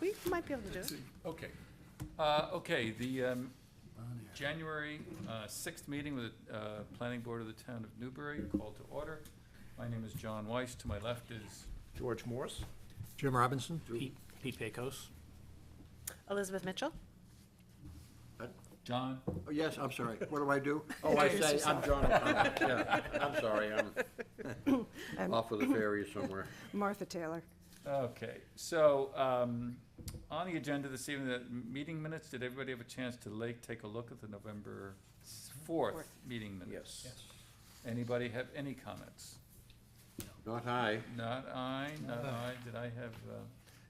We might be able to do Let's it. see. Okay. Okay, the January 6th meeting with the Planning Board of the Town of Newbury, called to order. My name is John Weiss. To my left is, George Morse? Jim Robinson? Pete Pecos. Elizabeth Mitchell? John. Oh, yes, I'm sorry. What do I do? Oh, I say, I'm John O'Connor. Yeah, I'm sorry, I'm off with the fairies somewhere. Martha Taylor. Okay, so on the agenda this evening, the meeting minutes, did everybody have a chance to take a look at the November 4th meeting minutes? Yes. Anybody have any comments? Not I. Not I. Did I have,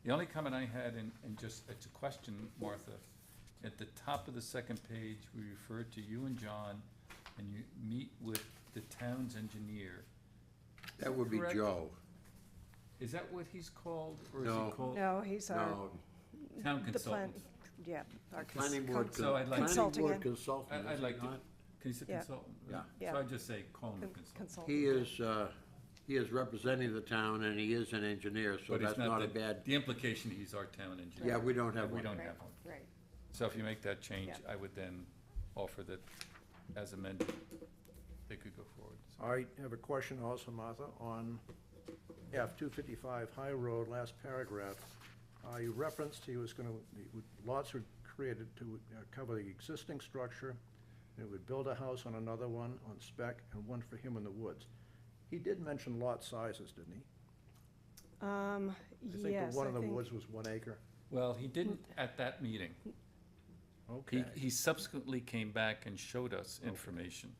the only comment I had, and just, it's a question, Martha. At the top of the second page, we refer to you and John, and you meet with the town's engineer. That would be Correct. Joe. Is that what he's called, or is No. he called No, he's our, No, town the plan, consultant? yeah, our planning board, So I'd like- planning Consulting board in. consultant, I'd is like he to, not? can you say Yeah. consultant? Yeah. Yeah. So I'd just say call him a consultant. consultant. He is representing the town and he is an engineer, so But he's that's not the- a bad, The implication, he's our town engineer. yeah, we don't have We one. don't Right, have one. Right. So if you make that change, Yeah. I would then offer that as amended, they could go forward. So- I have a question also, Martha, on F-255 High Road, last paragraph. You referenced he was gonna, lots were created to cover the existing structure, and it would build a house on another one on spec, and one for him in the woods. He did mention lot sizes, didn't he? I think Yes, the one in I the think, woods was 1 acre. Well, he didn't at that meeting. Okay, He subsequently came back and showed us information.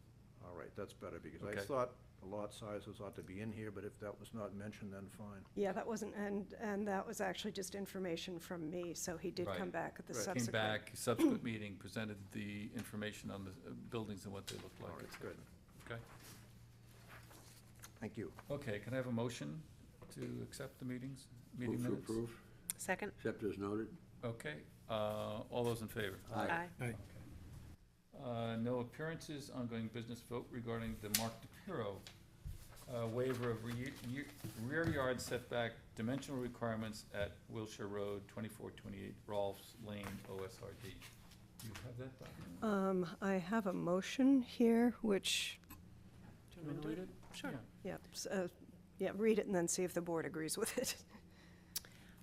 all right, that's better, because I Okay. thought the lot sizes ought to be in here, but if that was not mentioned, then fine. yeah, that wasn't, and that was actually just information from me, so he did Right. come back at the Right. Came Came subsequent. back, subsequent meeting, presented the information on the buildings and what they look All like. right, et cetera. good. Okay, Thank you. okay, can I have a motion to accept the meeting Move to minutes? approve, Second? except as noted. Okay, all those in favor? Aye. No appearances, ongoing business vote regarding the Mark DePiero waiver of rear yard setback dimensional requirements at Wilshire Road, 2428 Rolfs Lane, OSRD. Do you have that document? I have a motion here, which, Do you want to read it? Sure. Yeah. yeah, read it and then see if the board agrees with it.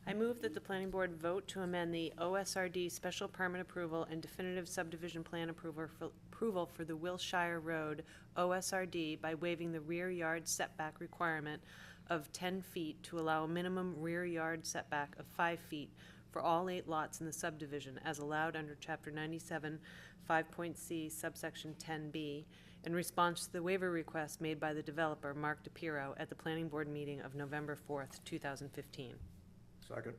I move that the planning board vote to amend the OSRD special permit approval and definitive subdivision plan approval for the Wilshire Road OSRD by waiving the rear yard setback requirement of 10 feet to allow a minimum rear yard setback of 5 feet for all 8 lots in the subdivision as allowed under Chapter 97, 5.c subsection 10B, in response to the waiver request made by the developer, Mark DePiero, at the planning board meeting of November 4th, 2015. Second.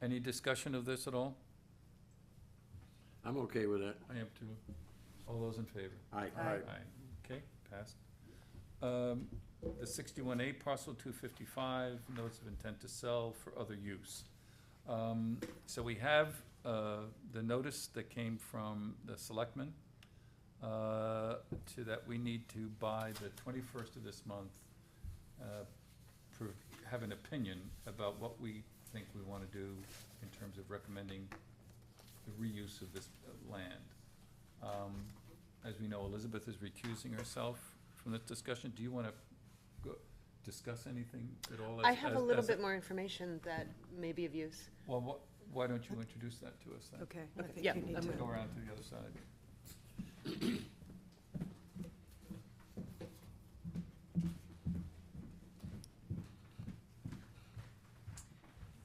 Any discussion of this at all? I'm okay with that. I am too. All those in favor? Aye. Aye. Okay, passed. The 61A parcel 255, notice of intent to sell for other use. So we have the notice that came from the selectmen to that we need to, by the 21st of this month, have an opinion about what we think we want to do in terms of recommending the reuse of this land. As we know, Elizabeth is recusing herself from this discussion. Do you want to discuss anything at all? I have a little bit more information that may be of use. Well, why don't you introduce that to us then? Okay, I Okay, think yeah, you need I'm to. Go around to the other side.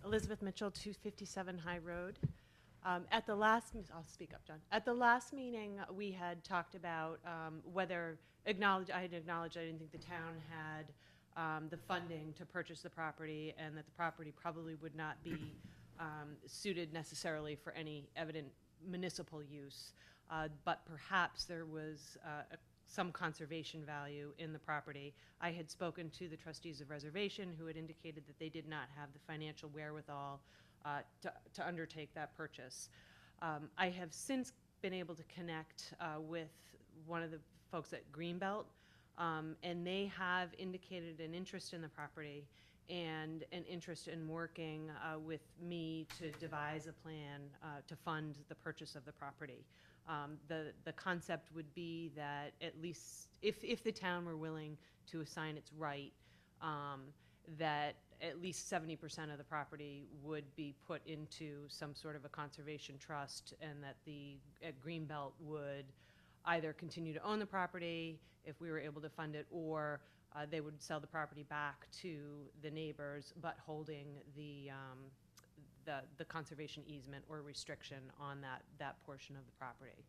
Elizabeth Mitchell, 257 High Road. At the last, I'll speak up, John. At the last meeting, we had talked about whether, I had acknowledged I didn't think the town had the funding to purchase the property, and that the property probably would not be suited necessarily for any evident municipal use. But perhaps there was some conservation value in the property. I had spoken to the trustees of reservation, who had indicated that they did not have the financial wherewithal to undertake that purchase. I have since been able to connect with one of the folks at Greenbelt, and they have indicated an interest in the property and an interest in working with me to devise a plan to fund the purchase of the property. The concept would be that at least, if the town were willing to assign its right, that at least 70% of the property would be put into some sort of a conservation trust, and that the Greenbelt would either continue to own the property if we were able to fund it, or they would sell the property back to the neighbors, but holding the conservation easement or restriction on that portion of the property.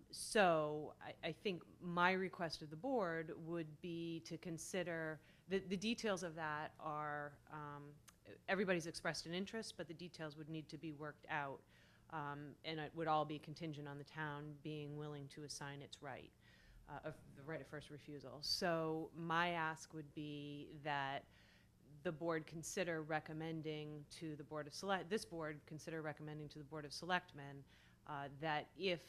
So I think my request of the board would be to consider, the details of that are, everybody's expressed an interest, but the details would need to be worked out. And it would all be contingent on the town being willing to assign its right, of the right of first refusal. So my ask would be that the board consider recommending to the Board of this board consider recommending to the Board of Selectmen that if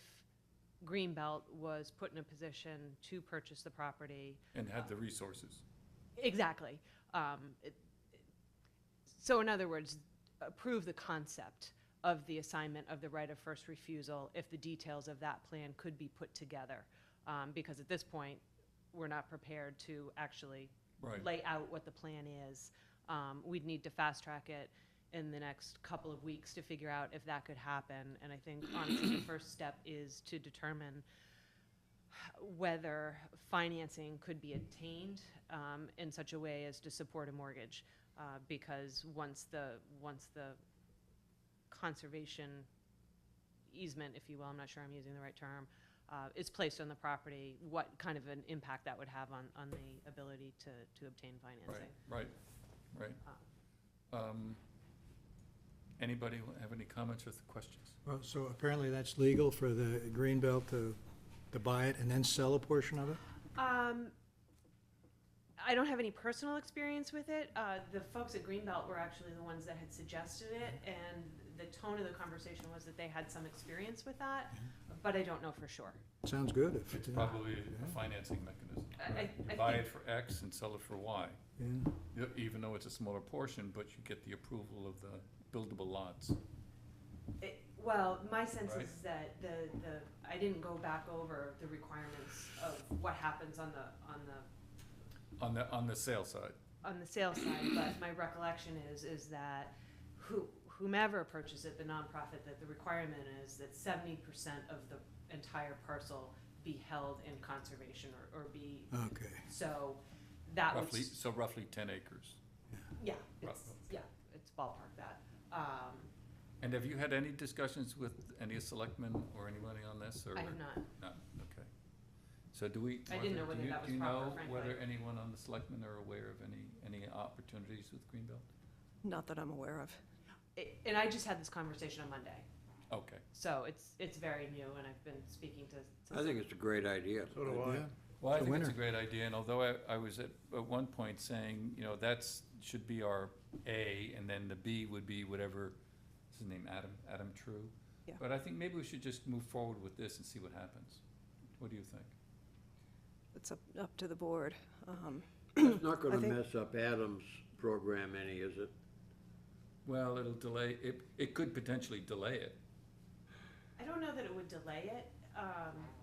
Greenbelt was put in a position to purchase the property. And had the resources. Exactly. So in other words, approve the concept of the assignment of the right of first refusal if the details of that plan could be put together. Because at this point, we're not prepared to actually Right. lay out what the plan is. We'd need to fast track it in the next couple of weeks to figure out if that could happen. And I think honestly, the first step is to determine whether financing could be obtained in such a way as to support a mortgage. Because once the conservation easement, if you will, I'm not sure I'm using the right term, is placed on the property, what kind of an impact that would have on the ability to obtain financing. Right. Anybody have any comments or questions? Well, so apparently that's legal for the Greenbelt to buy it and then sell a portion of it? I don't have any personal experience with it. The folks at Greenbelt were actually the ones that had suggested it, and the tone of the conversation was that they had some experience with that, but I don't know for sure. Sounds good. If It's probably a financing mechanism. I You buy think- it for X and sell it for Y, Yeah. even though it's a smaller portion, but you get the approval of the buildable lots. Well, my sense Right. is that I didn't go back over the requirements of what happens on the On the sale side. sales side, but my recollection is that whomever purchases it, the nonprofit, that the requirement is that 70% of the entire parcel be held in conservation or be, Okay. so that would. Roughly 10 acres. Yeah, it's, Roughly. yeah, it's ballpark that. And have you had any discussions with any selectmen or anybody on this, or? I have not. No, okay. So do we? I didn't know Martha, whether that was proper, Do you know frankly. whether anyone on the selectmen are aware of any opportunities with Greenbelt? Not that I'm aware of. And I just had this conversation on Monday, Okay. so it's very new, and I've been speaking to some. I think it's a great idea. So do I. Yeah. Well, I It's a think it's a winner. great idea, and although I was at one point saying, should be our A, and then the B would be whatever, what's his name, Adam True? Yeah. But I think maybe we should just move forward with this and see what happens. What do you think? It's up to the board. It's not gonna I think- mess up Adam's program any, is it? Well, it'll delay, it could potentially delay it. I don't know that it would delay it,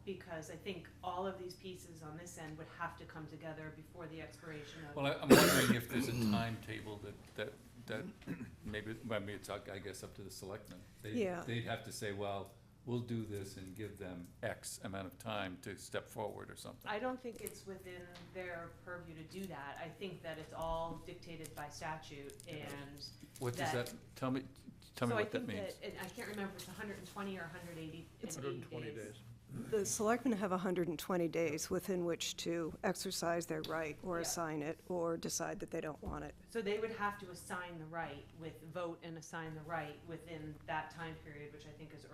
because I think all of these pieces on this end would have to come together before the expiration of. Well, I'm wondering if there's a timetable that maybe it's, I guess, up to the selectmen. Yeah. They'd have to say, well, we'll do this and give them X amount of time to step forward or something. I don't think it's within their purview to do that. I think that it's all dictated by statute, and. What does that, tell me what that means. So I think that, and I can't remember if it's 120 or 180 It's 120 days. The selectmen have 120 days within which to exercise their right or Yeah. assign it or decide that they don't want it. So they would have to assign the right vote and assign the right within that time period, which I think is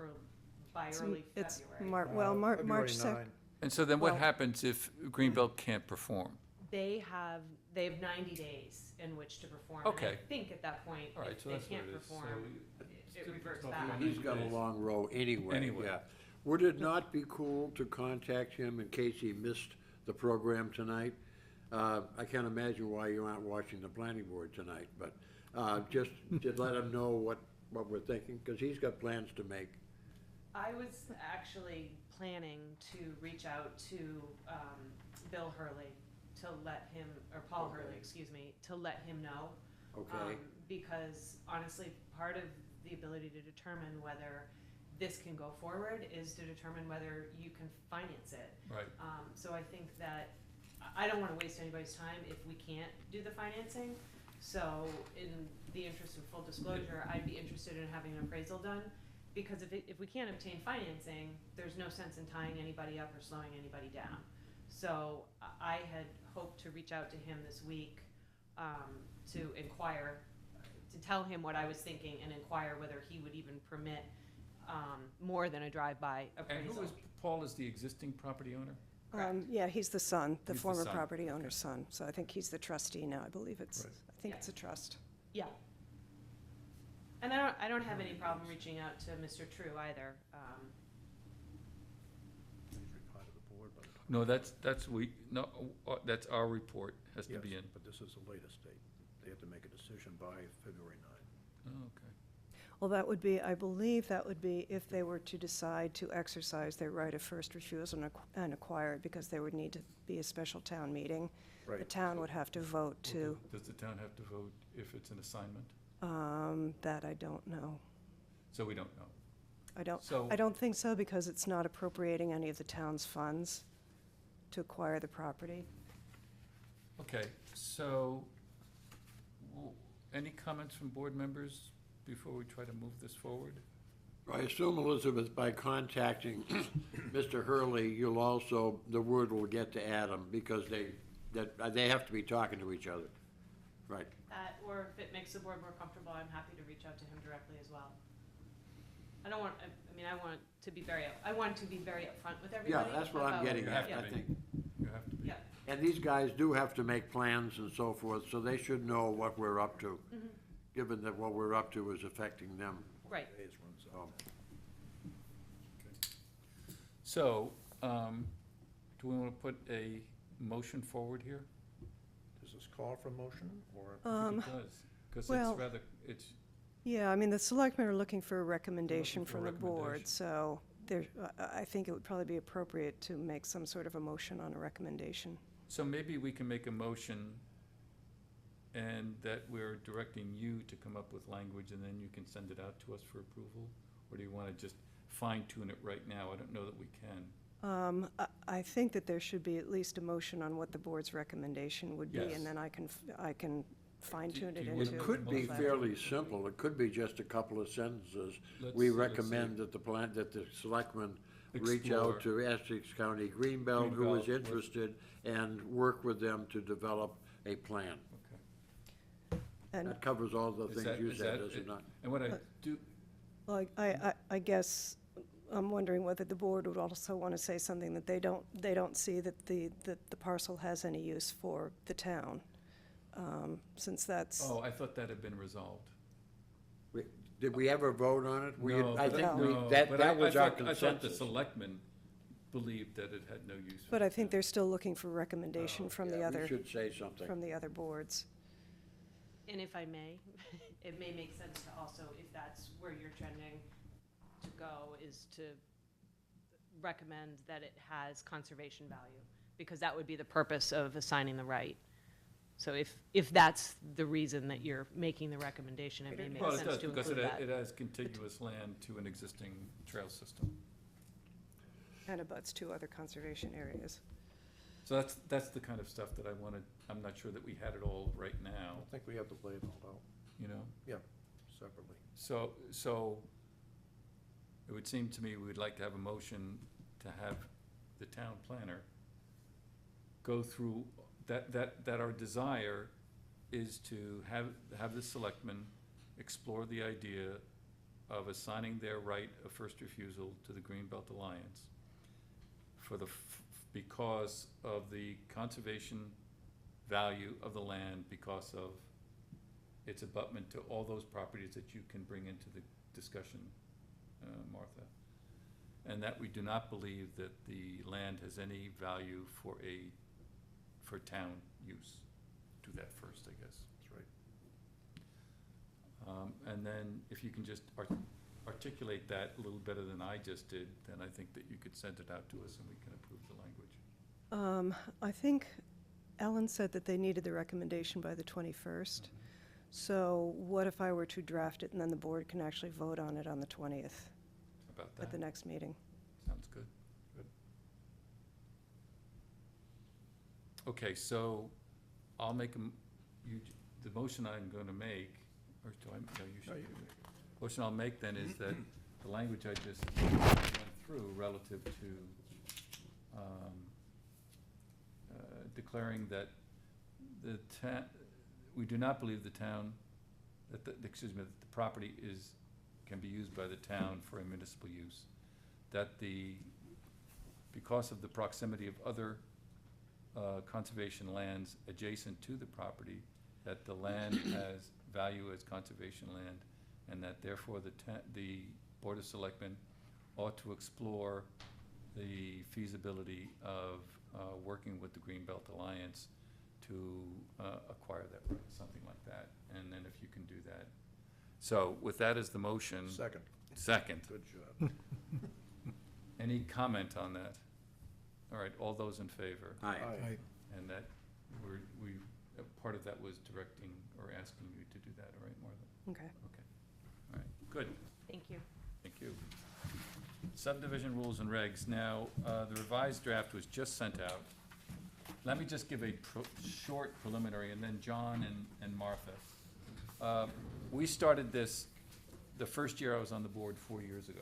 by early It's February. March February 2nd. 9. And so then what well- happens if Greenbelt can't perform? They have 90 days in which to perform. Okay. And I think at that point, All right, if so they that's what can't it is. So perform, it reverts so back. we- He's got a long row anyway, Anyway. yeah. Would it not be cool to contact him in case he missed the program tonight? I can't imagine why you aren't watching the planning board tonight, but just let him know what we're thinking, because he's got plans to make. I was actually planning to reach out to Bill Hurley to let him, or Paul Hurley, excuse me, to let him know. Okay. Because honestly, part of the ability to determine whether this can go forward is to determine whether you can finance it. Right. So I think that, I don't wanna waste anybody's time if we can't do the financing. So in the interest of full disclosure, I'd be interested in having an appraisal done. Because if we can't obtain financing, there's no sense in tying anybody up or slowing anybody down. So I had hoped to reach out to him this week, to inquire, to tell him what I was thinking and inquire whether he would even permit, more than a drive-by And appraisal. who is, Paul is the existing property owner? Correct. Yeah, he's the son, the He's the former son. property owner's son, so I think he's the trustee now, I believe it's, Right. I think Yeah. it's a trust. Yeah. And I don't have any problem reaching out to Mr. True either. He's part of the board, but. No, that's our report, has to be Yes, in. but this is the latest date. They have to make a decision by February 9. Oh, okay. Well, that would be, I believe that would be if they were to decide to exercise their right of first refusal and acquire it, because there would need to be a special town meeting. The Right. town would have to vote to, Does the town have to vote if it's an assignment? that I don't know. So we don't know. So- I don't think so, because it's not appropriating any of the town's funds to acquire the property. Okay, so, any comments from board members before we try to move this forward? I assume, Elizabeth, by contacting Mr. Hurley, you'll also, the word will get to Adam, because they have to be talking to each other. Right. That, or if it makes the board more comfortable, I'm happy to reach out to him directly as well. I don't want, I mean, I want to be very upfront with Yeah, everybody. that's what I'm about- getting You at, have I to think. be. You have to be. Yeah, And these guys do have to make plans and so forth, so they should know what we're up to, given that what we're up to is affecting them. right. Days runs out. So, do we want to put a motion forward here? Does this call for motion, or? I think it does, because well- it's rather, it's, Yeah, I mean, the selectmen are looking for a recommendation for a from the board, recommendation. so there, I think it would probably be appropriate to make some sort of a motion on a recommendation. so maybe we can make a motion and that we're directing you to come up with language and then you can send it out to us for approval? Or do you want to just fine tune it right now? I don't know that we can. I think that there should be at least a motion on what the board's recommendation would be, Yes. and then I can fine tune Do it you into. wanna It could be Well, fairly simple, it could be just a couple of sentences. Let's We see, let's recommend see. that the selectmen reach out Explore. to Essex County Greenbelt, who is Greenbelt, with- interested, and work with them to develop a plan. Okay. And, That covers all the Is things that- you is said, that does it it? not? And what I do, well, I guess, I'm wondering whether the board would also want to say something that they don't see that the parcel has any use for the town, since that's. oh, I thought that had been resolved. Did we ever vote on it? No, I but think no, that but I was our thought the consensus. selectmen believed that it had no use. for But the I think town. they're still looking for recommendation from the Yeah, other, we should say something. from the other boards. And if I may, it may make sense to also, if that's where you're trending to go, is to recommend that it has conservation value, because that would be the purpose of assigning the right. So if that's the reason that you're making the recommendation, it may make Well, it sense does, to because include it that. has contiguous land to an existing trail system. And abuts two other conservation areas. So that's the kind of stuff that I wanted, I'm not sure that we had it all right I now, think we have to lay it all out you know? separately. So it would seem to me we'd like to have a motion to have the town planner go through, that our desire is to have the selectmen explore the idea of assigning their right of first refusal to the Greenbelt Alliance because of the conservation value of the land, because of its abutment to all those properties that you can bring into the discussion, Martha. And that we do not believe that the land has any value for a for town use. Do that first, I guess. That's right. And then if you can just articulate that a little better than I just did, then I think that you could send it out to us and we can approve the language. I think Ellen said that they needed the recommendation by the 21st. So what if I were to draft it and then the board can actually vote on it on the 20th About at the that? next meeting? Sounds good. Okay, so I'll make the motion I'm gonna make, or do I, no, you should. Motion I'll make then is that the language I just went through relative to, declaring that we do not believe the town, that the property can be used by the town for a municipal use. That because of the proximity of other conservation lands adjacent to the property, that the land has value as conservation land, and that therefore the Board of Selectmen ought to explore the feasibility of working with the Greenbelt Alliance to acquire that right, something like that, and then if you can do that. So with that as the motion. Second. Second. Good job. Any comment on that? All right, all those in favor? Aye. Aye. And that, part of that was directing or asking you to do that, all right, Martha? Okay. Okay, all right, good, Thank you. thank you. Subdivision rules and regs. Now, the revised draft was just sent out. Let me just give a short preliminary, and then John and Martha. We started this the first year I was on the board 4 years ago.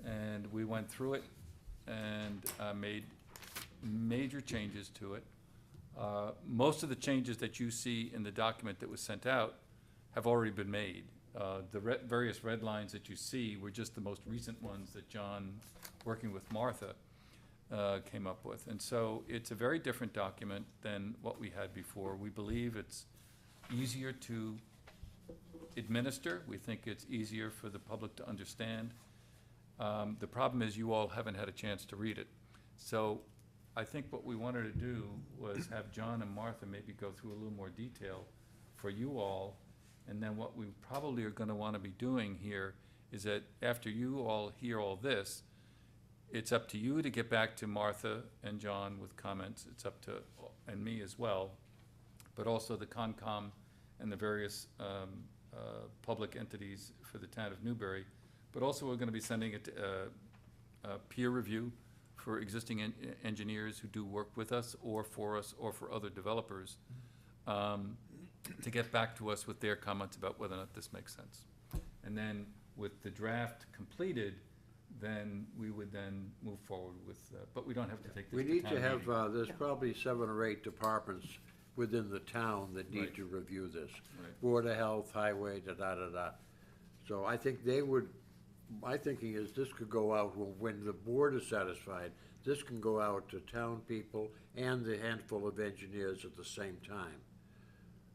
And we went through it and made major changes to it. Most of the changes that you see in the document that was sent out have already been made. The various red lines that you see were just the most recent ones that John, working with Martha, came up with. And so it's a very different document than what we had before. We believe it's easier to administer. We think it's easier for the public to understand. The problem is you all haven't had a chance to read it. So I think what we wanted to do was have John and Martha maybe go through a little more detail for you all. And then what we probably are gonna wanna be doing here is that after you all hear all this, it's up to you to get back to Martha and John with comments. It's up to, and me as well, but also the Concom and the various public entities for the town of Newbury. But also, we're gonna be sending it to peer review for existing engineers who do work with us or for other developers, to get back to us with their comments about whether or not this makes sense. And then with the draft completed, then we would then move forward with, but we don't have to take this We to need town to have, meeting. there's probably 7 or 8 departments within the town that need Right. to review this. Right. Board of Health, Highway, da-da-da-da. So I think they would, my thinking is this could go out, when the board is satisfied, this can go out to town people and the handful of engineers at the same time.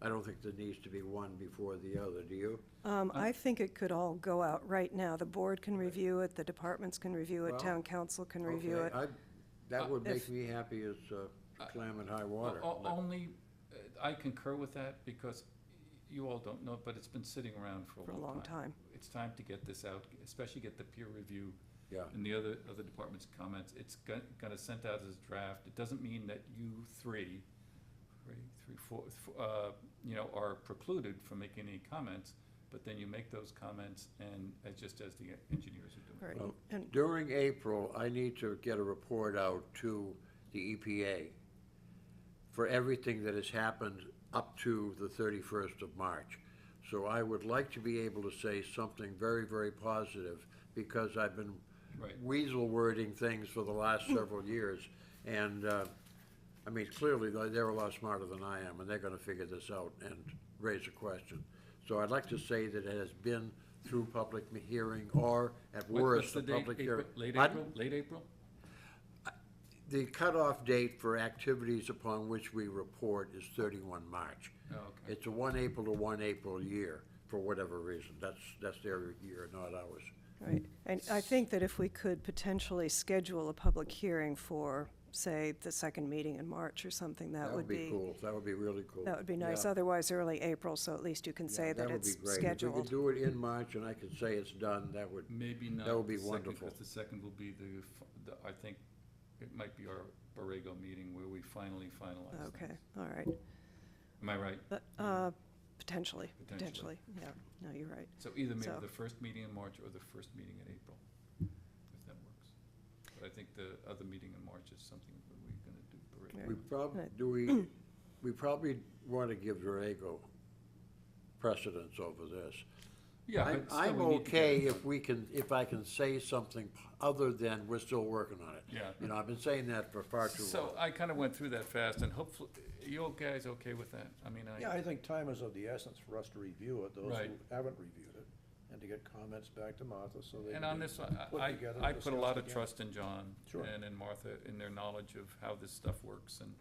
I don't think there needs to be one before the other, do you? I think it could all go out right now. The board can review it, the departments can review it, Well, town council can review it. Okay, that would If- make me happy as clam and high water. Well, but- only, I concur with that because you all don't know, but it's been sitting around for For a long time. It's time to get this out, especially get the peer review Yeah. and the other departments' comments. It's gonna sent out as a draft. It doesn't mean that you three, four, are precluded from making any comments, but then you make those comments and just as the engineers are doing. Right, Well, and, During April, I need to get a report out to the EPA for everything that has happened up to the 31st of March. So I would like to be able to say something very, very positive, because I've been Right. weasel wording things for the last several years. And, I mean, clearly, they're a lot smarter than I am, and they're gonna figure this out and raise a question. So I'd like to say that it has been through public hearing, or at What's worst, the a date? public hearing. Late Pardon? April? Late April? The cutoff date for activities upon which we report is 31 March. Oh, okay. It's a 1 April to 1 April year, for whatever reason. That's their year, not ours. right. And I think that if we could potentially schedule a public hearing for say, the second meeting in March or something, that would be. cool, that would be really cool. That would be nice, Yeah. otherwise early April, so at least you can Yeah, say that would be it's great. If we scheduled. could do it in March and I could say it's done, that would, Maybe not That would be the second, wonderful. because the second will be I think it might be our Borrego meeting where we finally finalize Okay, things. all right. Am I right? But, potentially, Potentially. yeah, no, you're right. So either maybe So- the first meeting in March or the first meeting in April, if that works. But I think the other meeting in March is something that we're gonna do. Borrego. we we probably want to give Borrego precedence over this. Yeah, but still I'm we need to get okay it if I can say something other than we're still working on it. Yeah. You know, I've been saying that for far too long. So I kinda went through that fast, and hopefully, you guys okay with that? I mean, Yeah, I think time is of the essence for us to review it, those Right. who haven't reviewed it, and to get comments back to Martha, so they and can on be this one, put I together I and put a lot of discussed trust in John Sure. and in Martha, in their knowledge of how this stuff works, and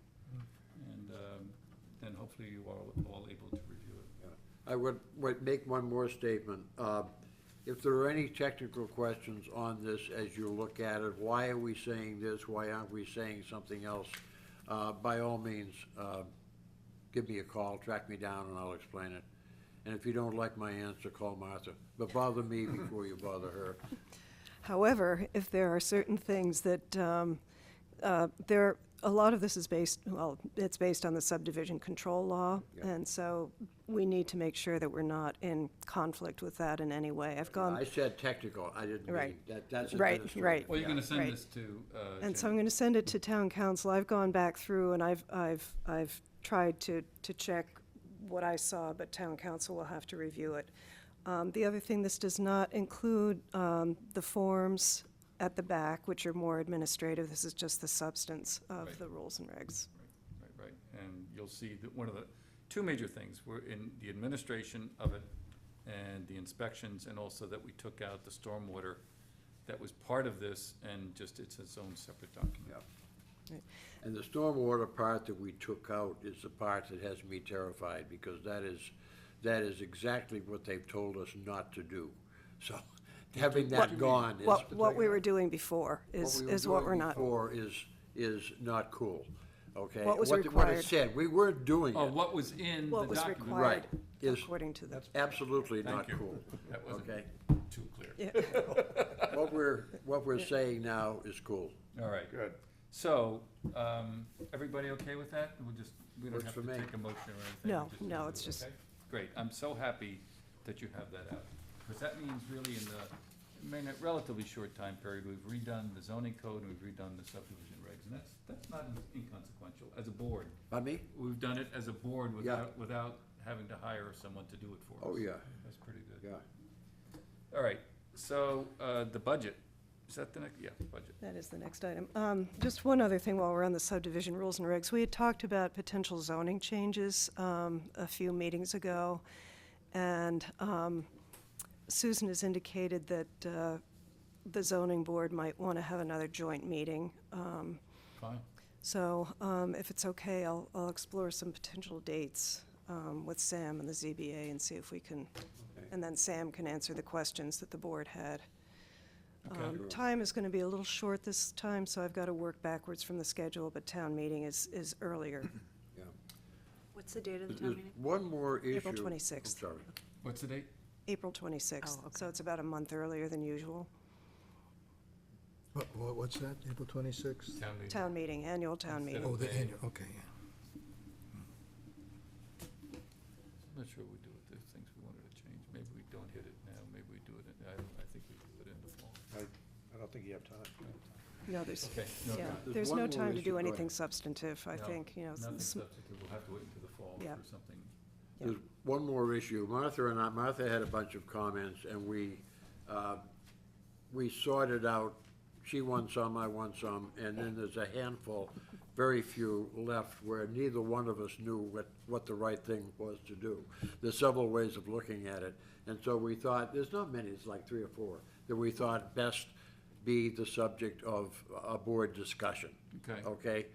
then hopefully you are all able to review it. I would make one more statement. If there are any technical questions on this as you look at it, why are we saying this, why aren't we saying something else? By all means, give me a call, track me down, and I'll explain it. And if you don't like my answer, call Martha. But bother me before you bother her. However, if there are certain things that, a lot of this is based, well, it's based on the subdivision control law, Yeah. and so we need to make sure that we're not in conflict with that in any way. I've gone, I said technical, I didn't mean, Right. that's Right, administrative. right. Well, you're gonna send Right. this to, and so Jen. I'm going to send it to town council. I've gone back through and I've tried to check what I saw, but town council will have to review it. The other thing, this does not include the forms at the back, which are more administrative. This is just the substance of Right. the rules and regs. Right, and you'll see that one of the, two major things were in the administration of it and the inspections, and also that we took out the stormwater that was part of this, and just, it's its own separate document. Yeah. And the stormwater part that we took out is the part that has me terrified, because that is exactly what they've told us not to do. So, having that gone is. What we were doing before is what we're not. Before is not cool, okay? What was What required. it said, we weren't doing Oh, it, what was in the What was document? required Right, is according to the. absolutely not Thank you. cool, That wasn't okay? too clear. Yeah. What we're saying now is cool. All right, Good. so, everybody okay with that? We don't Works have for to me. take a motion or anything? No, we just no, do it, it's just- okay? Great, I'm so happy that you have that out, because that means really in a relatively short time period, we've redone the zoning code and we've redone the subdivision regs, and that's not inconsequential, as a board. By me? We've done it as a board Yeah. without having to hire someone to do it for us. Oh, yeah, That's pretty good. yeah. All right, so, the budget, is that the next, yeah, budget. That is the next item. Just one other thing while we're on the subdivision rules and regs. We had talked about potential zoning changes a few meetings ago, and Susan has indicated that the zoning board might want to have another joint meeting. Fine. So if it's okay, I'll explore some potential dates with Sam and the ZBA and see if we can, and then Sam can answer the questions that the board had. Okay. Sure. Time is going to be a little short this time, so I've got to work backwards from the schedule, but town meeting is earlier. Yeah. What's the date of the There's town meeting? one more issue. April 26th. I'm sorry. What's the date? April 26th, Oh, okay. so it's about a month earlier than usual. What's that, April 26th? Town meeting. Town meeting, annual town Instead meeting. Oh, the May. annual, okay, yeah. I'm not sure we do it, there's things we wanted to change, maybe we don't hit it now, maybe we do it, I think we do it in the fall. I don't think you have time. No, there's, Okay, no, yeah, There's there's one no more time to issue. do Go anything ahead. substantive, I No, think, you know. nothing some- substantive, we'll have to wait until the fall Yeah. for something. There's one more issue. Martha had a bunch of comments, and we sorted out, she won some, I won some, and then there's a handful, very few left, where neither one of us knew what the right thing was to do. There's several ways of looking at it, and so we thought, there's not many, it's like 3 or 4, that we thought best be the subject of a board discussion. Okay. Okay?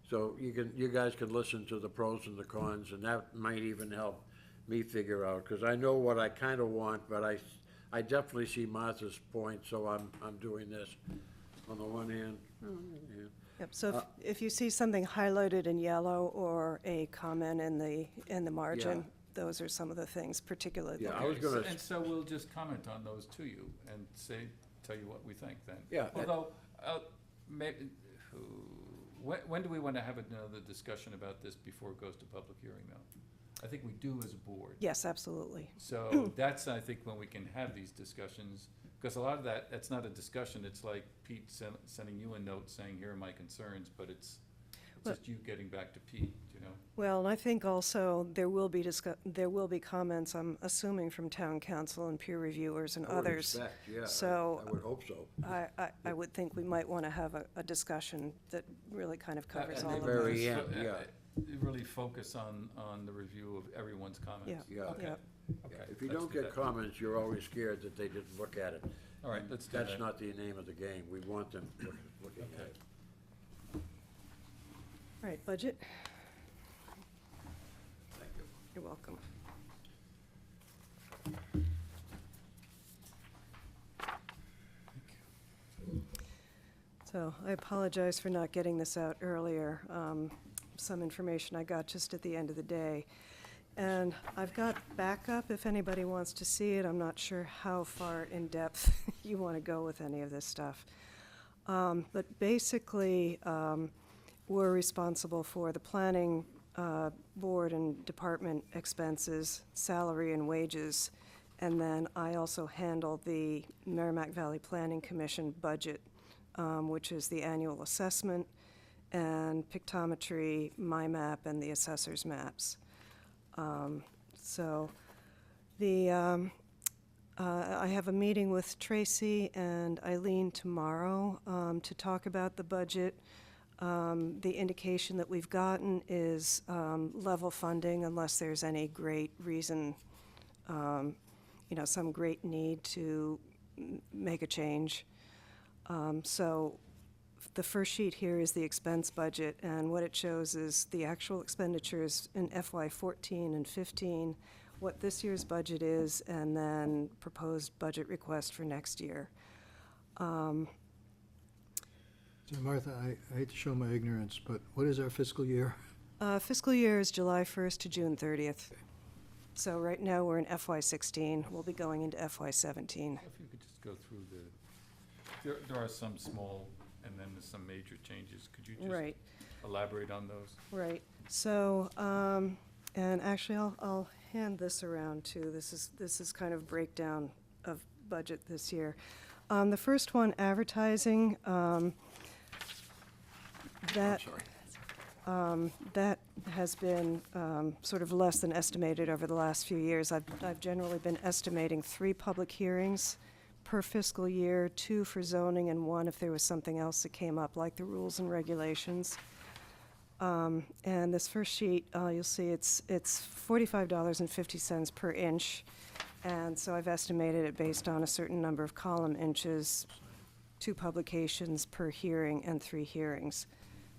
So you guys can listen to the pros and the cons, and that might even help me figure out, because I know what I kind of want, but I definitely see Martha's point, so I'm doing this. on the one hand, yeah. Yep, so if you see something highlighted in yellow or a comment in the margin, Yeah. those are some of the things particularly. Yeah, I was Okay, so- gonna- And so we'll just comment on those to you and say, tell you what we think then. Yeah, that- Although, maybe, when do we want to have another discussion about this before it goes to public hearing though? I think we do as a board. Yes, absolutely. So that's, I think, when we can have these discussions, because a lot of that's not a discussion, it's like Pete sending you a note saying, here are my concerns, but it's Well- just you getting back to Pete, you know? Well, and I think also there will be comments, I'm assuming, from town council and peer reviewers and I would others. expect, yeah, So- I would hope so. I would think we might want to have a discussion that really kind of covers And all they of very those. end, yeah. Really focus on the review of everyone's comments. Yeah. Okay, Yep. okay. If you let's don't do get that. comments, you're always scared that they didn't look at it. All right, let's do That's that. not the name of the game. We want them looking at Okay. it. All right, budget, Thank you. you're welcome. So I apologize for not getting this out earlier. Some information I got just at the end of the day. And I've got backup if anybody wants to see it. I'm not sure how far in depth you want to go with any of this stuff. But basically, we're responsible for the planning board and department expenses, salary and wages. And then I also handle the Merrimack Valley Planning Commission budget, which is the annual assessment and pictometry, my map, and the assessor's maps. So I have a meeting with Tracy and Eileen tomorrow to talk about the budget. The indication that we've gotten is level funding unless there's any great reason, some great need to make a change. So the first sheet here is the expense budget, and what it shows is the actual expenditures in FY '14 and '15, what this year's budget is, and then proposed budget request for next year. So Martha, I hate to show my ignorance, but what is our fiscal year? Fiscal year is July 1st to June 30th. So right now, we're in FY '16. We'll be going into FY '17. If you could just go through there are some small and then there's some major changes. Could you just Right. elaborate on those? Right, so, and actually, I'll hand this around too. This is kind of breakdown of budget this year. The first one, advertising, that has been sort of less than estimated over the last few years. I've generally been estimating 3 public hearings per fiscal year, 2 for zoning and 1 if there was something else that came up, like the rules and regulations. And this first sheet, you'll see it's $45.50 per inch. And so I've estimated it based on a certain number of column inches, 2 publications per hearing and 3 hearings.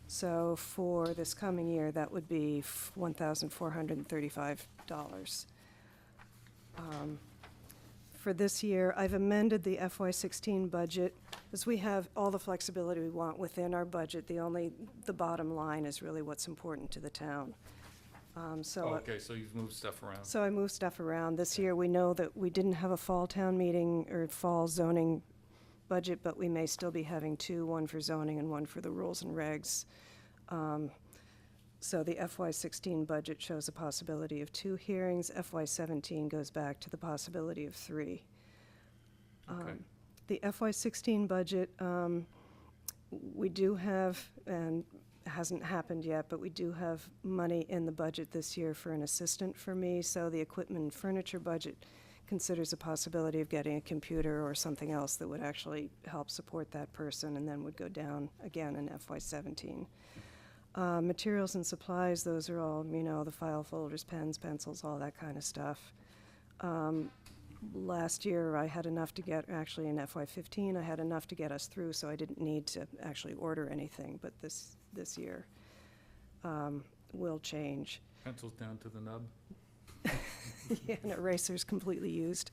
So for this coming year, that would be $1,435. For this year, I've amended the FY '16 budget, as we have all the flexibility we want within our budget. The bottom line is really what's important to the town. Okay, so you've moved stuff around. So I moved stuff around. This year, we know that we didn't have a fall town meeting or fall zoning budget, but we may still be having 2, one for zoning and one for the rules and regs. So the FY '16 budget shows a possibility of 2 hearings. FY '17 goes back to the possibility of 3. Okay. The FY '16 budget, we do have, and it hasn't happened yet, but we do have money in the budget this year for an assistant for me. So the equipment and furniture budget considers a possibility of getting a computer or something else that would actually help support that person, and then would go down again in FY '17. Materials and supplies, those are all, the file folders, pens, pencils, all that kind of stuff. Last year, I had enough to get, actually in FY '15, I had enough to get us through, so I didn't need to actually order anything, but this year will change. Pencils down to the nub? Yeah, and eraser's completely used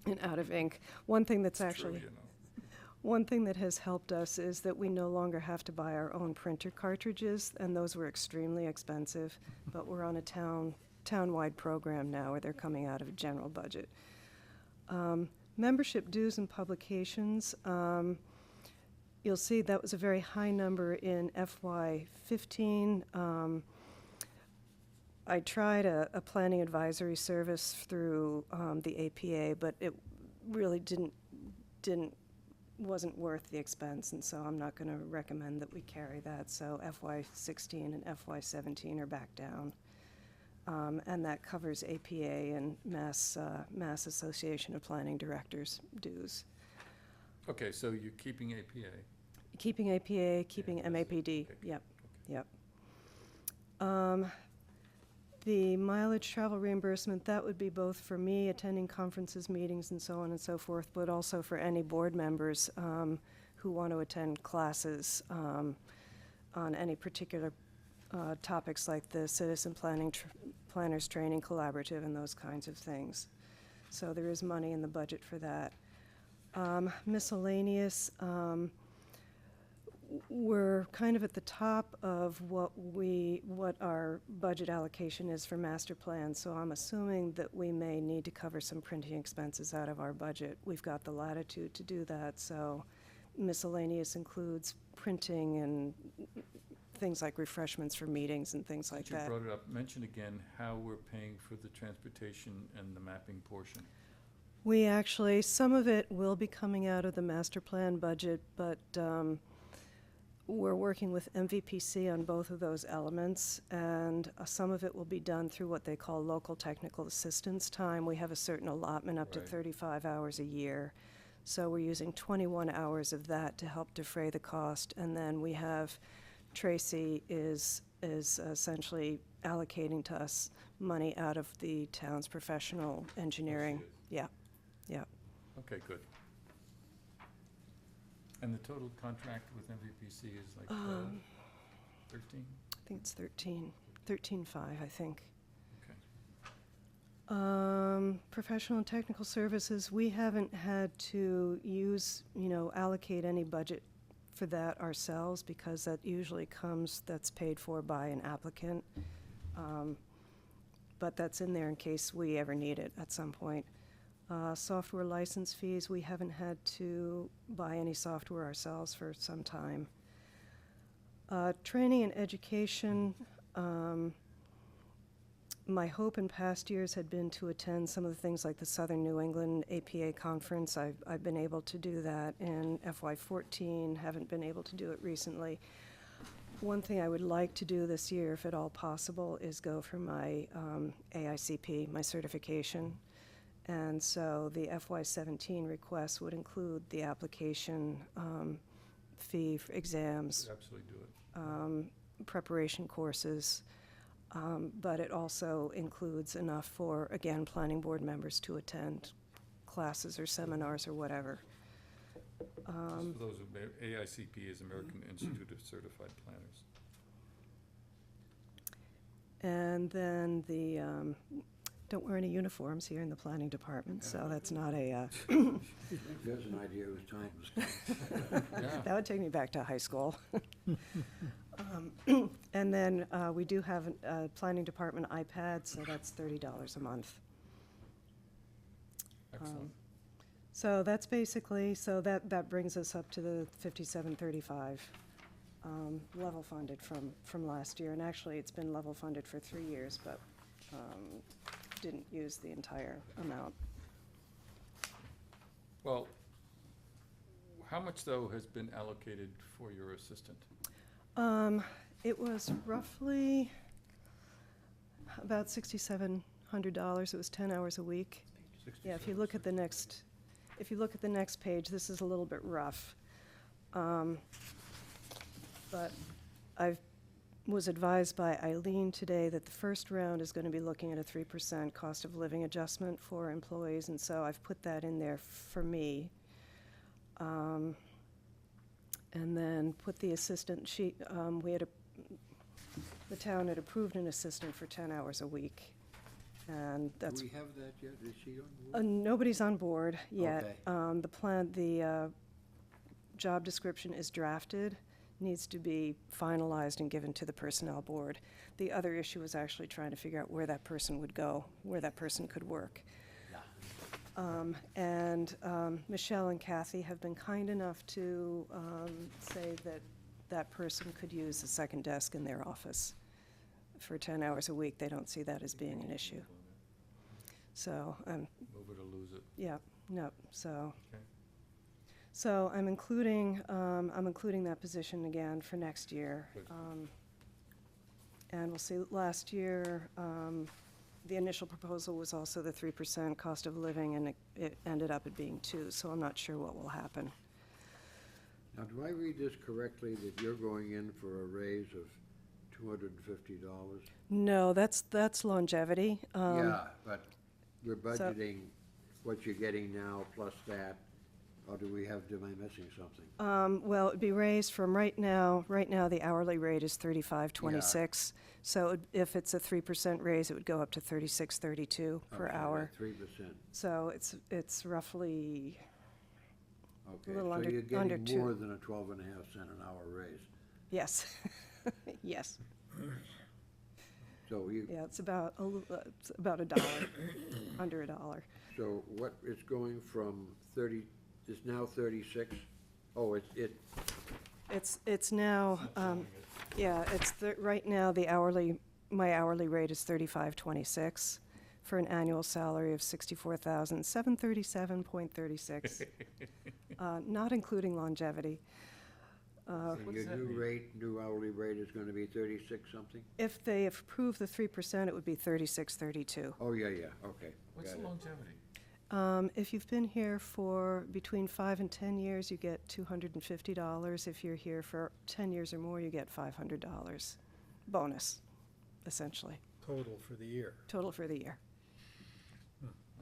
and out of ink. One thing that's It's true, actually, you know. One thing that has helped us is that we no longer have to buy our own printer cartridges, and those were extremely expensive, but we're on a town-wide program now where they're coming out of a general budget. Membership dues and publications, you'll see that was a very high number in FY15. I tried a planning advisory service through the APA, but it really wasn't worth the expense, and so I'm not going to recommend that we carry that. So FY16 and FY17 are back down. And that covers APA and Mass Association of Planning Directors dues. Okay, so you're keeping APA. Keeping APA, keeping Yeah, that's it. MAPD, Okay, yep, okay. yep. The mileage travel reimbursement, that would be both for me attending conferences, meetings, and so on and so forth, but also for any board members who want to attend classes on any particular topics like the Citizen Planners Training Collaborative and those kinds of things. So there is money in the budget for that. Miscellaneous, we're kind of at the top of what our budget allocation is for master plan, so I'm assuming that we may need to cover some printing expenses out of our budget. We've got the latitude to do that, so miscellaneous includes printing and things like refreshments for meetings and things like Since that. you brought it up, mention again how we're paying for the transportation and the mapping portion. We actually, some of it will be coming out of the master plan budget, but we're working with MVPC on both of those elements, and some of it will be done through what they call local technical assistance time. We have a certain allotment up to Right. 35 hours a year. So we're using 21 hours of that to help defray the cost, and then we have Tracy is essentially allocating to us money out of the town's professional engineering. Yes, Yeah, yeah. Okay, good. And the total contract with MVPC is like 13? I think it's 13.5, I think. Okay. Professional and technical services, we haven't had to allocate any budget for that ourselves because that usually that's paid for by an applicant. But that's in there in case we ever need it at some point. Software license fees, we haven't had to buy any software ourselves for some time. Training and education, my hope in past years had been to attend some of the things like the Southern New England APA conference. I've been able to do that in FY14, haven't been able to do it recently. One thing I would like to do this year, if at all possible, is go for my AICP, my certification. And so the FY17 request would include the application fee for exams, Absolutely do it. preparation courses, but it also includes enough for, again, planning board members to attend classes or seminars or whatever. Just for those who, AICP is American Institute of Certified Planners. And then don't wear any uniforms here in the planning department, so that's not a, There's an idea whose time was coming. Yeah. that would take me back to high school. And then we do have a planning department iPad, so that's $30 a month. Excellent. So that's basically, that brings us up to the 5735, level funded from last year. And actually, it's been level funded for 3 years, but didn't use the entire amount. Well, how much, though, has been allocated for your assistant? It was roughly about $6,700. It was 10 hours a week. Yeah, if you look at the next page, this is a little bit rough. But I was advised by Eileen today that the first round is going to be looking at a 3% cost of living adjustment for employees, and so I've put that in there for me. And then put the assistant, the town had approved an assistant for 10 hours a week. And that's, Do we have that yet? Is she on board? nobody's on board yet. Okay. The job description is drafted, needs to be finalized and given to the Personnel Board. The other issue is actually trying to figure out where that person would go, where that person could work. Michelle and Kathy have been kind enough to say that that person could use a second desk in their office for 10 hours a week. They don't see that as being an issue. So, Move it or lose it. yeah, no, so. Okay. So I'm including that position again for next year. Good. And we'll see, last year, the initial proposal was also the 3% cost of living, and it ended up at being 2%, so I'm not sure what will happen. Now, do I read this correctly, that you're going in for a raise of $250? No, that's longevity. Yeah, but we're budgeting what you're getting now plus that, or do we have, am I missing something? Well, it'd be raised from right now, the hourly rate is $35.26. So if it's a 3% raise, it would go up to $36.32 per hour. 3%. So it's roughly, Okay, little so under- you're under getting two. more than a 12.5 cent an hour raise. yes, yes. So you, Yeah, it's about a dollar, under a dollar. so what is going from 30, is now 36? Oh, It's now, yeah, right now, my hourly rate is $35.26 for an annual salary of $64,737.36, not including longevity. so What your does that new mean? rate, new hourly rate is gonna be 36 something? If they approve the 3%, it would be $36.32. Oh, yeah, okay. What's got the it. longevity? If you've been here for between 5 and 10 years, you get $250. If you're here for 10 years or more, you get $500. Bonus, essentially, Total for the year. total for the year.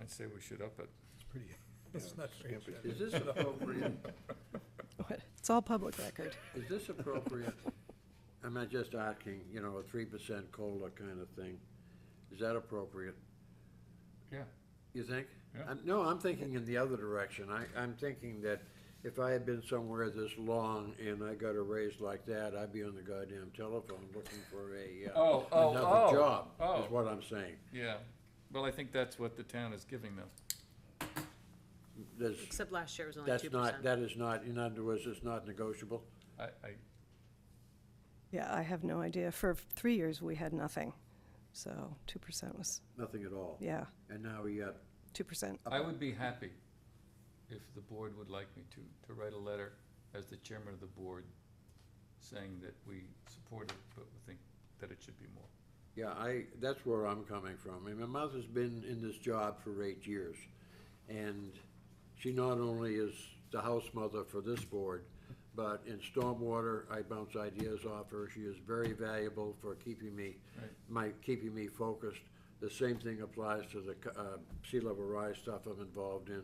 I'd say we should up it. It's pretty, it's not very Skip it. Is this appropriate? It's all public record. Is this appropriate? I'm not just asking, a 3% COLA kind of thing. Is that appropriate? Yeah. You think? Yeah. No, I'm thinking in the other direction. I'm thinking that if I had been somewhere this long and I got a raise like that, I'd be on the goddamn telephone looking for another job, is what I'm saying. Yeah. Well, I think that's what the town is giving them. There's- Except last year was only That's 2%. not, that is not, in other words, it's not negotiable? I, Yeah, I have no idea. For 3 years, we had nothing. So 2% was, Nothing at all? yeah, And now we got, 2%. I would be happy if the board would like me to write a letter as the chairman of the board saying that we support it, but we think that it should be more. that's where I'm coming from. I mean, my mother's been in this job for 8 years, and she not only is the house mother for this board, but in stormwater, I bounce ideas off her. She is very valuable for keeping me, keeping me focused. The same thing applies to the sea level rise stuff I'm involved in.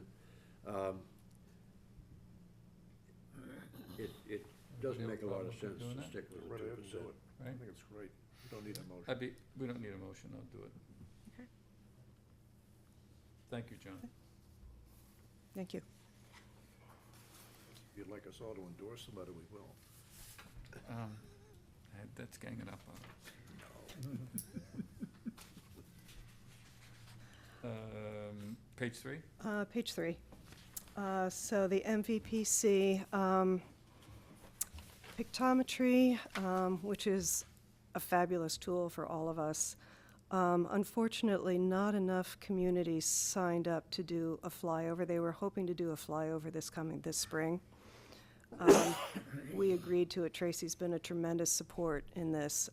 It doesn't make a lot of sense Doing to that? stick with Go right the ahead and do 2%. it. I Right. think it's great. You don't need a motion. We don't need a motion, I'll do it. Okay. Thank you, John. Thank you. If you'd like us all to endorse the letter, we will. That's ganging up on it. Page 3? Page 3. So the MVPC pictometry, which is a fabulous tool for all of us. Unfortunately, not enough communities signed up to do a flyover. They were hoping to do a flyover this spring. We agreed to it. Tracy's been a tremendous support in this.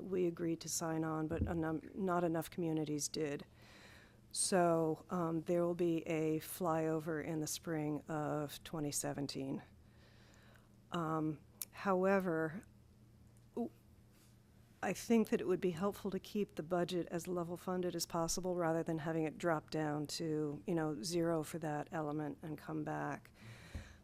We agreed to sign on, but not enough communities did. So there will be a flyover in the spring of 2017. However, I think that it would be helpful to keep the budget as level funded as possible rather than having it drop down to, 0 for that element and come back.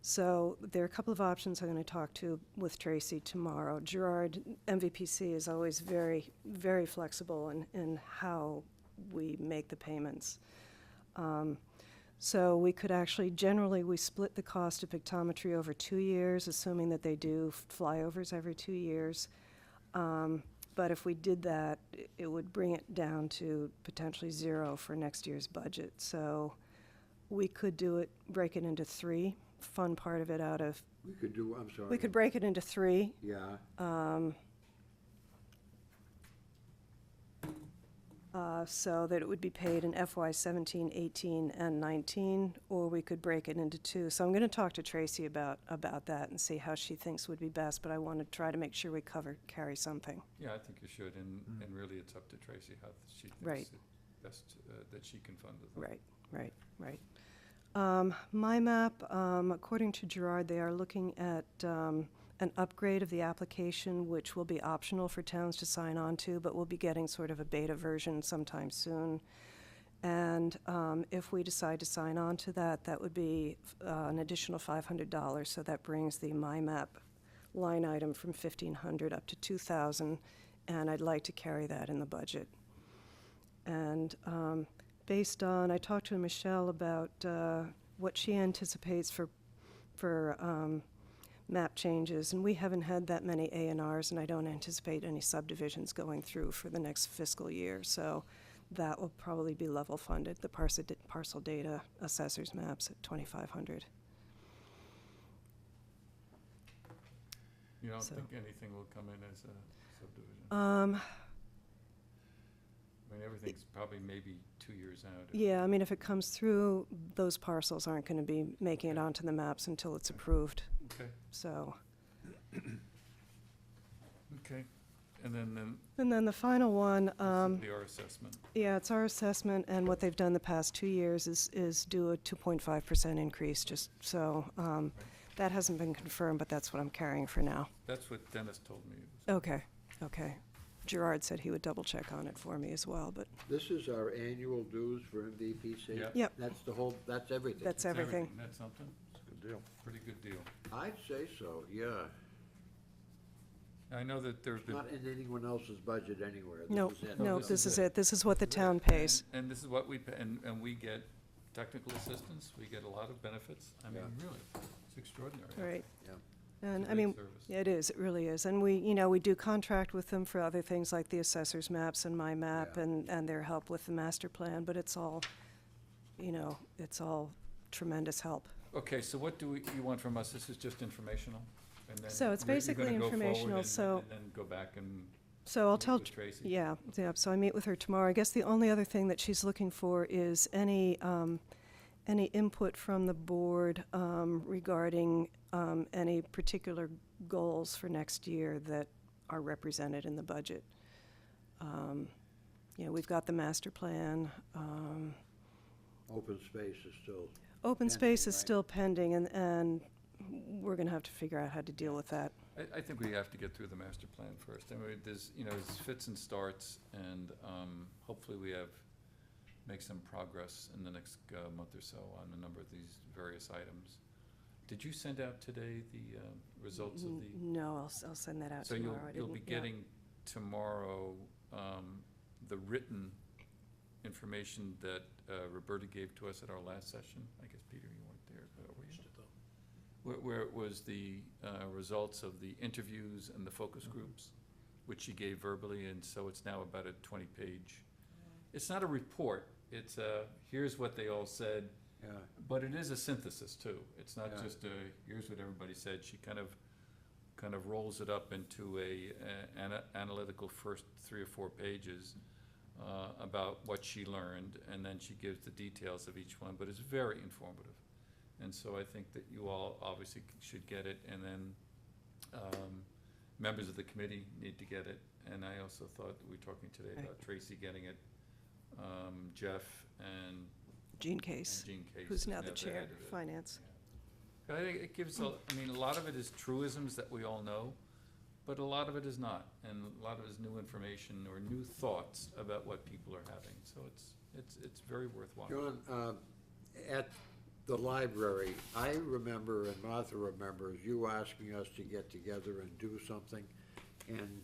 So there are a couple of options I'm going to talk to with Tracy tomorrow. Gerard, MVPC, is always very, very flexible in how we make the payments. So we could actually, generally, we split the cost of pictometry over 2 years, assuming that they do flyovers every 2 years. But if we did that, it would bring it down to potentially 0 for next year's budget. So we could do it, break it into 3, fund part of it out of, We could do, I'm sorry. we could break it into 3. Yeah, So that it would be paid in FY 17, 18, and 19, or we could break it into 2. So I'm going to talk to Tracy about that and see how she thinks would be best, but I want to try to make sure we carry something. Yeah, I think you should, and really it's up to Tracy how she Right. thinks it best, that she can fund it. Right. My map, according to Gerard, they are looking at an upgrade of the application, which will be optional for towns to sign on to, but we'll be getting sort of a beta version sometime soon. And if we decide to sign on to that, that would be an additional $500. So that brings the MyMap line item from $1,500 up to $2,000, and I'd like to carry that in the budget. And based on, I talked to Michelle about what she anticipates for map changes, and we haven't had that many A&Rs, and I don't anticipate any subdivisions going through for the next fiscal year, so that will probably be level funded, the parcel data assessors maps at $2,500. You don't So- think anything will come in as a subdivision? I mean, everything's probably maybe 2 years out. Yeah, I mean, if it comes through, those parcels aren't going to be making it onto the maps until it's approved, Okay, so. okay. And then And then the final one, simply our assessment. yeah, it's our assessment, and what they've done the past 2 years is do a 2.5% increase, just so, that hasn't been confirmed, but that's what I'm carrying for now. That's what Dennis told me. It was- Okay. Gerard said he would double check on it for me as well, but this is our annual dues for MVPC? Yeah. Yep. That's the whole, that's everything? that's It's everything. That's something, It's a good deal. pretty good deal. I'd say so, yeah. I know that there's It's been. not in anyone else's budget anywhere. This No, is it. no, this this is is it. it. This is what the town pays. And this is what we, and we get technical assistance, we get a lot of benefits. I mean, Yeah. really, it's extraordinary. Right. Yeah. And, It's I a mean, great service. yeah, it is, it really is. And we do contract with them for other things like the assessor's maps and my map Yeah. and their help with the master plan, but it's all, it's all tremendous help. Okay, so what do you want from us? This is just informational? And then So it's you're gonna basically go forward informational, and- so- And then go back and So I'll meet tell, with Tracy? yeah, so I meet with her tomorrow. I guess the only other thing that she's looking for is any input from the board regarding any particular goals for next year that are represented in the budget. We've got the master plan. Open space is still, Open Pending, space is right? still pending, and we're going to have to figure out how to deal with that. I think we have to get through the master plan first. I mean, there's, there's fits and starts, and hopefully we make some progress in the next month or so on a number of these various items. Did you send out today the results of the? No, I'll send that out So tomorrow. I you'll be didn't- yeah. getting tomorrow the written information that Roberta gave to us at our last session. I guess, Peter, you weren't there, were you? Where it was the results of the interviews and the focus groups, which she gave verbally, and so it's now about a 20-page. It's not a report, it's here's what they all said, yeah. but it is a synthesis too. It's not Yeah. just here's what everybody said. She kind of rolls it up into a analytical first 3 or 4 pages about what she learned, and then she gives the details of each one, but it's very informative. And so I think that you all obviously should get it, and then members of the committee need to get it. And I also thought, we were talking today about Tracy getting it, Jeff and Gene Case, Gene Case. who's now the head chair of of it. finance. I think it gives, a lot of it is truisms that we all know, but a lot of it is not. And a lot of it is new information or new thoughts about what people are having. So it's very worthwhile. John, at the library, I remember, and Martha remembers, you asking us to get together and do something, and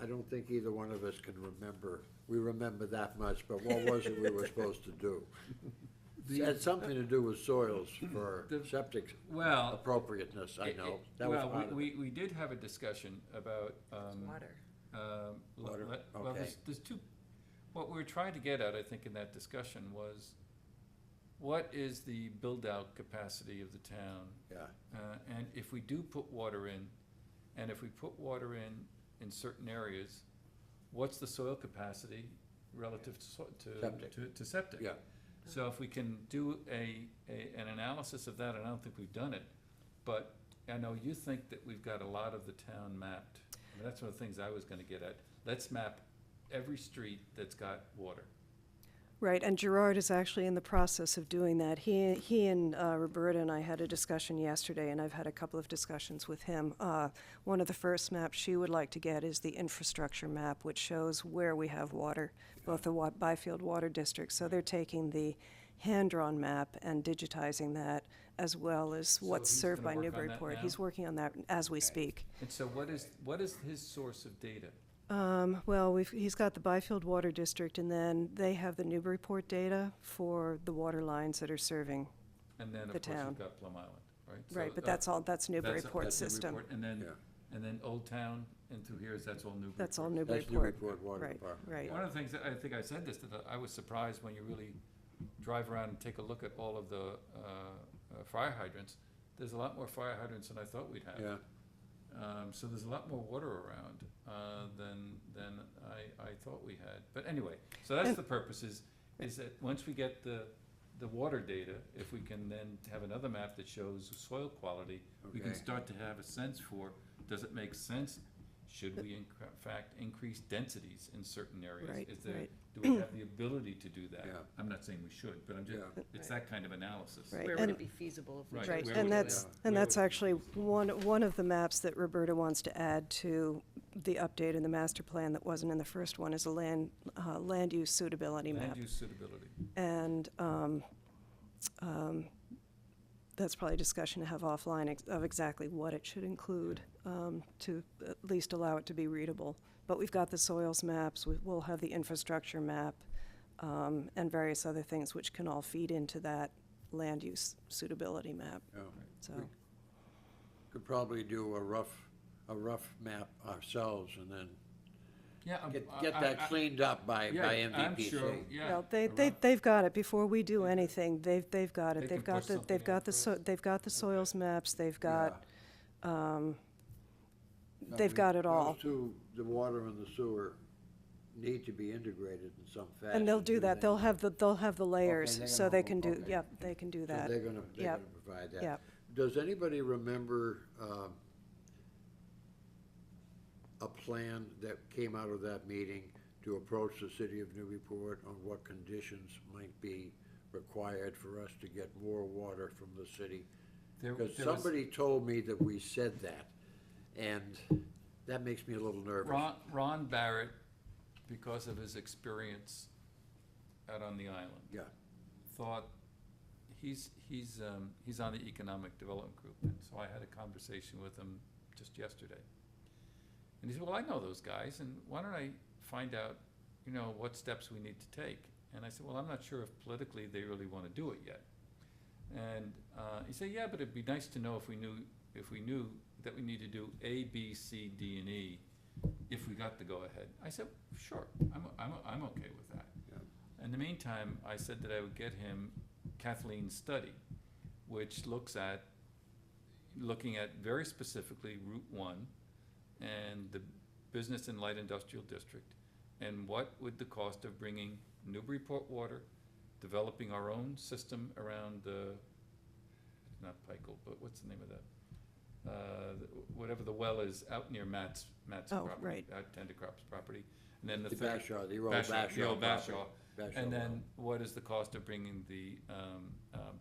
I don't think either one of us can remember. We remember that much, but what was it we were supposed to do? It had something to do with soils for The- septic Well. appropriateness, I know. That was Well, part of it. we did have a discussion about, Water. Water, well, okay. there's two, what we were trying to get at, I think, in that discussion was, what is the build-out capacity of the town? Yeah, And if we do put water in, and if we put water in certain areas, what's the soil capacity relative to, Septic. to septic? yeah. So if we can do an analysis of that, and I don't think we've done it, but I know you think that we've got a lot of the town mapped. I mean, that's one of the things I was gonna get at. Let's map every street that's got water. Right, and Gerard is actually in the process of doing that. He and Roberta and I had a discussion yesterday, and I've had a couple of discussions with him. One of the first maps she would like to get is the infrastructure map, which shows where we have water, both the Byfield Water District. So they're taking the hand-drawn map and digitizing that, as well as So what's he's served by gonna work on that Newburyport. now? He's working on that as we speak. And so what is his source of data? Well, he's got the Byfield Water District, and then they have the Newburyport data for the water lines that are serving. And then, The of course, town. you've got Plum Island, right? Right, So, but that's that's Newburyport system. Newburyport, And then, Yeah. and then Old Town and through here, that's all Newburyport. That's all That's Newburyport. Newburyport Water Right, Department. right. One of the things that I think I said this, that I was surprised when you really drive around and take a look at all of the fire hydrants. There's a lot more fire hydrants than I thought we'd have. Yeah, So there's a lot more water around than I thought we had. But anyway, so that's And- the purpose is that once we get the water data, if we can then have another map that shows soil quality, we can Okay. start to have a sense for, does it make sense? Should we in fact increase densities in certain areas? Right, Is there, right. do we have the ability to do that? Yeah. I'm not saying we should, but I'm just, Yeah. it's that kind of analysis. Right. Where would and- it be feasible if we Right, chose Right, where to and do it? that's, Yeah. and Where that's would- actually one of the maps that Roberta wants to add to the update in the master plan that wasn't in the first one, is a land use suitability map. Land use suitability. And that's probably a discussion to have offline of exactly what it should include, to at least allow it to be readable. But we've got the soils maps, we'll have the infrastructure map, and various other things which can all feed into that land use suitability map, yeah. so. Could probably do a rough map ourselves and then Yeah. get that cleaned up by Yeah, I'm MVPC. sure, yeah. Well, around- they've got it, before we do anything, they've got They it, can they've got push something they've got out the, for us? they've got the soils maps, they've got, No, they've got it all. Those two, the water and the sewer, need to be integrated in some fashion. And they'll do that, they'll have the layers, they're so gonna- they can do, okay. yep, they can do So that. they're gonna Yep. provide that. Yep. Does anybody remember, a plan that came out of that meeting to approach the city of Newburyport on what conditions might be required for us to get more water from the city? There- Because there was- somebody told me that we said that, and that makes me a little nervous. Ron Barrett, because of his experience out on the island, Yeah, thought, he's on the Economic Development Group, and so I had a conversation with him just yesterday. And he said, well, I know those guys, and why don't I find out, what steps we need to take? And I said, well, I'm not sure if politically they really want to do it yet. And he said, yeah, but it'd be nice to know if we knew that we need to do A, B, C, D, and E, if we got the go-ahead. I said, sure, I'm okay with that. yeah. In the meantime, I said that I would get him Kathleen's study, which looking at very specifically Route 1 and the business and light industrial district, and what would the cost of bringing Newburyport water, developing our own system around not Pikel, but what's the name of that? Whatever the well is out near Matt's Oh, property, right. out Tendecrops property. And then the The third. Bashaw, the old Bashaw, Bashaw. the old property. Bashaw. Bashaw And well. then what is the cost of bringing the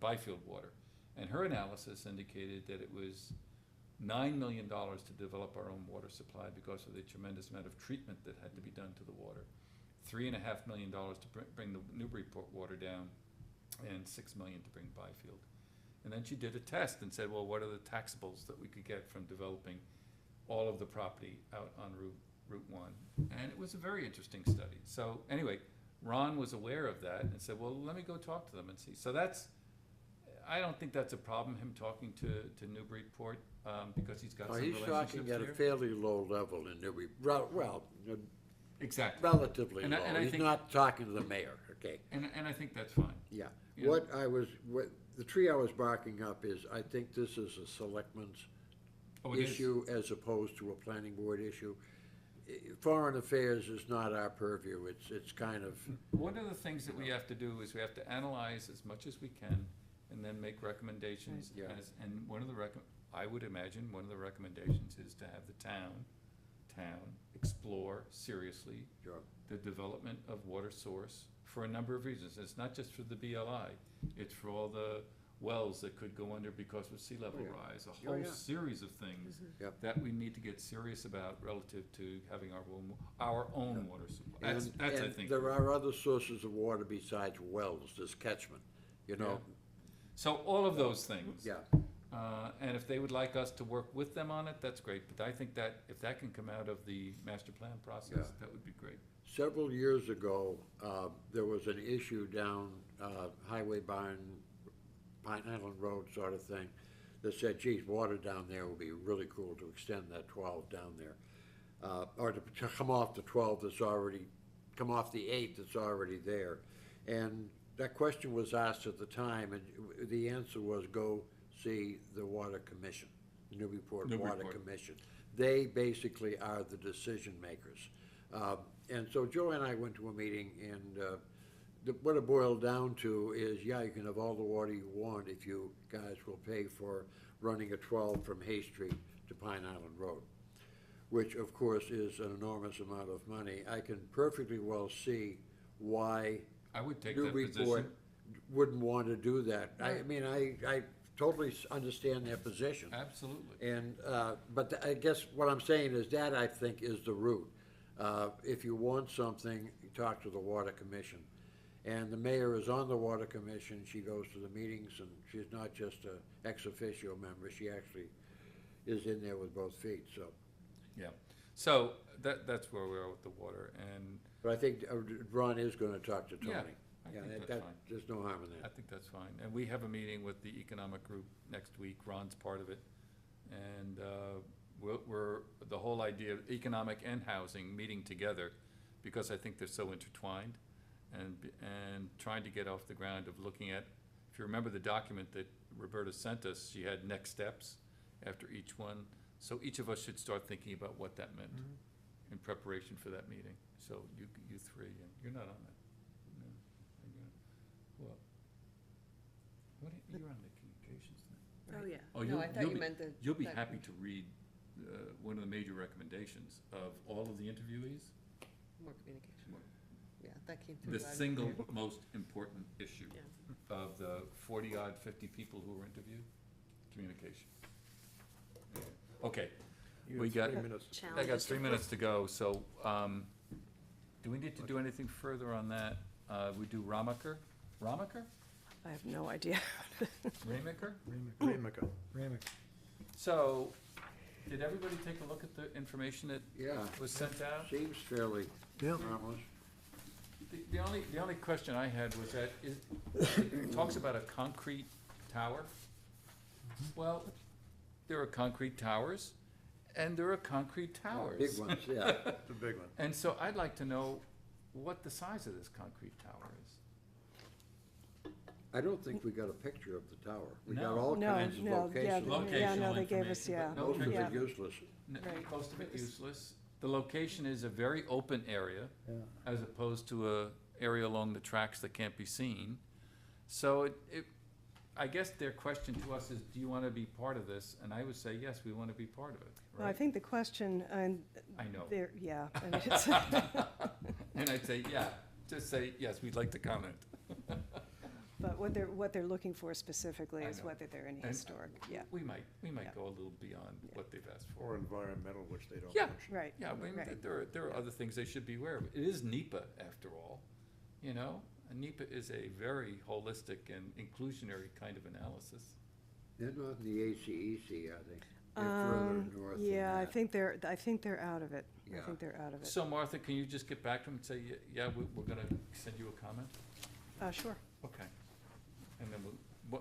Byfield water? And her analysis indicated that it was $9 million to develop our own water supply because of the tremendous amount of treatment that had to be done to the water. $3.5 million to bring the Newburyport water down, and $6 million to bring Byfield. And then she did a test and said, well, what are the taxables that we could get from developing all of the property out on Route 1? And it was a very interesting study. So anyway, Ron was aware of that and said, well, let me go talk to them and see. So that's, I don't think that's a problem, him talking to Newburyport, because he's got Oh, some he's relationships talking at a there. fairly low level in Newbury, well, Exactly. relatively And I- low. and I He's think- not talking to the mayor, okay? And I think that's fine. Yeah. Yeah. The tree I was barking up is, I think this is a selectman's Oh, it is? issue as opposed to a planning board issue. Foreign affairs is not our purview, it's kind of, One of the things that we have to do is we have to analyze as much as we can and then make recommendations. Right. Yeah. And one of the I would imagine one of the recommendations is to have the town explore seriously Sure. the development of water source for a number of reasons. It's not just for the BLI, it's for all the wells that could go under because of sea level Oh, yeah. rise, a Oh, whole yeah. series of things Yep. that we need to get serious about relative to having our own water supply. That's, And- I and think. there are other sources of water besides wells, there's catchment, you know? So all of those things. Yeah, And if they would like us to work with them on it, that's great, but I think that if that can come out of the master plan process, Yeah. that would be great. several years ago, there was an issue down Highway Barn, Pine Island Road sort of thing, that said, geez, water down there would be really cool to extend that 12 down there. Or to come off the 12 that's already, come off the 8 that's already there. And that question was asked at the time, and the answer was go see the Water Commission, the Newburyport Water Newburyport. Commission. They basically are the decision makers. And so Joe and I went to a meeting, and what it boiled down to is, yeah, you can have all the water you want if you guys will pay for running a 12 from Hay Street to Pine Island Road, which of course is an enormous amount of money. I can perfectly well see why I would take that Newburyport position. wouldn't want to do that. I mean, I totally understand their position. Absolutely. And, but I guess what I'm saying is that, I think, is the route. If you want something, you talk to the Water Commission. And the mayor is on the Water Commission, she goes to the meetings, and she's not just a ex officio member, she actually is in there with both feet, so. Yeah, so that's where we are with the water, and But I think Ron is gonna talk to Tony. Yeah, I Yeah, think that's fine. there's no harm in I that. think that's fine. And we have a meeting with the economic group next week, Ron's part of it. And we're, the whole idea of economic and housing meeting together, because I think they're so intertwined, and trying to get off the ground of looking at, if you remember the document that Roberta sent us, she had next steps after each one. So each of us should start thinking about what that meant in preparation for that meeting. So you three, and you're not on that. No, and you're on the communications thing. Oh, yeah. Oh, No, I thought you meant the. You'll be that- happy to read one of the major recommendations of all of the interviewees. More communication. Yeah, that came through. The loud and single clear. most important issue Yeah. of the 40-odd, 50 people who were interviewed, communication. Okay, You We have got- 3 minutes. I got Challenges 3 to- minutes to go, so, do we need to do anything further on that? We do Ramaker? Ramaker? I have no idea. Ramaker? Rainmaker. So, did everybody take a look at the information that Yeah, was sent out? seems fairly Yeah. harmless. The only question I had was that it talks about a concrete tower. Well, there are concrete towers, and there are concrete towers. Big ones, yeah. It's a big one. And so I'd like to know what the size of this concrete tower is. I don't think we got a picture of the tower. We got No. all No, kinds of no, yeah, locations. yeah, no, Locational they gave us, information, yeah. but no Most of Yeah. it useless. Right. Most of it useless. The location is a very open area, as opposed to a area along the tracks that can't be seen. So I guess their question to us is, do you want to be part of this? And I would say, yes, we want to be part of it, Well, I right? think the question, and I know. there, yeah, I mean, it's, And I'd say, yeah, just say, yes, we'd like to comment. but what they're looking for specifically I is know. whether they're any And historic, yeah, We might Yeah. go a little beyond Yeah. what they've asked Or for. environmental, which they don't Yeah. mention. right. Yeah, I mean, Right. there are other things they should be aware of. It is NEPA, after all, you know? And NEPA is a very holistic and inclusionary kind of analysis. They're not in the ACEC, are they? They're further north than Yeah, I that. think they're out of it. I Yeah. think they're out of it. So Martha, can you just get back to them and say, yeah, we're gonna send you a comment? Sure. Okay. And then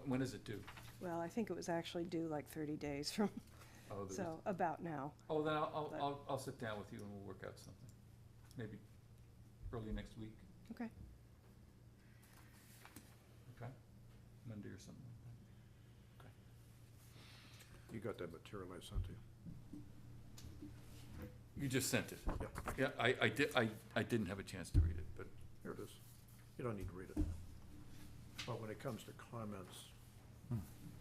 when is it due? Well, I think it was actually due like 30 days from, Oh, there is- so about now. Oh, then I'll sit down with you and we'll work out something. Maybe early next week, Okay. okay? Monday or something like that. You got that material I sent you? You just sent it? Yeah. Yeah, I didn't have a chance to read it, but Here it is. You don't need to read it. But when it comes to comments,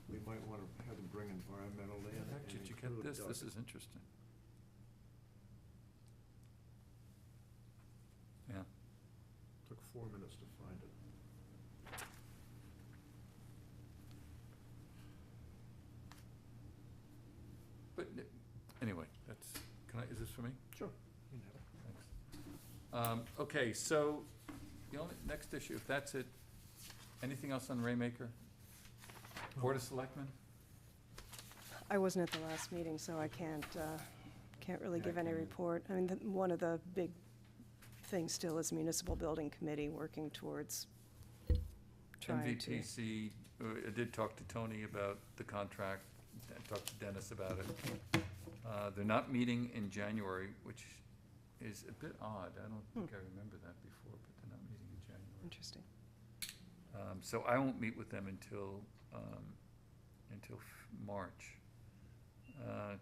we might want to have them bring environmental in and did you get include this? Doug. This is interesting. Yeah. Took 4 minutes to find it. But anyway, is this for me? Sure. You can have it. Thanks. Okay, so the only, next issue, if that's it, anything else on Raymaker? Board of Selectmen? I wasn't at the last meeting, so I can't really Yeah, give any can you- report. I mean, one of the big things still is Municipal Building Committee working towards trying to. MVPC, I did talk to Tony about the contract, I talked to Dennis about it. They're not meeting in January, which is a bit odd. I don't think I remember that before, but they're not meeting in January. Interesting. So I won't meet with them until March.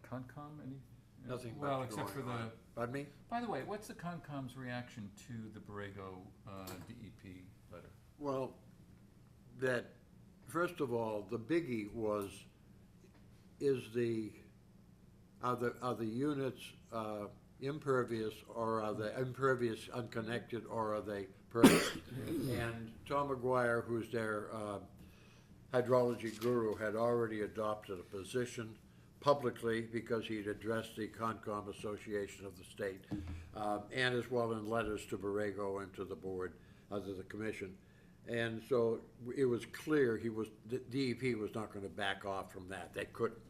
Concom, any? Nothing Well, much except for going on. the, Pardon me? by the way, what's the Concom's reaction to the Borrego DEP letter? Well, that, first of all, the biggie was, are the units impervious, or are they impervious unconnected, or are they pervious? And Tom McGuire, who's their hydrology guru, had already adopted a position publicly because he'd addressed the Concom Association of the state, and as well in letters to Borrego and to the board, to the commission. And so it was clear the DEP was not gonna back off from that, they couldn't.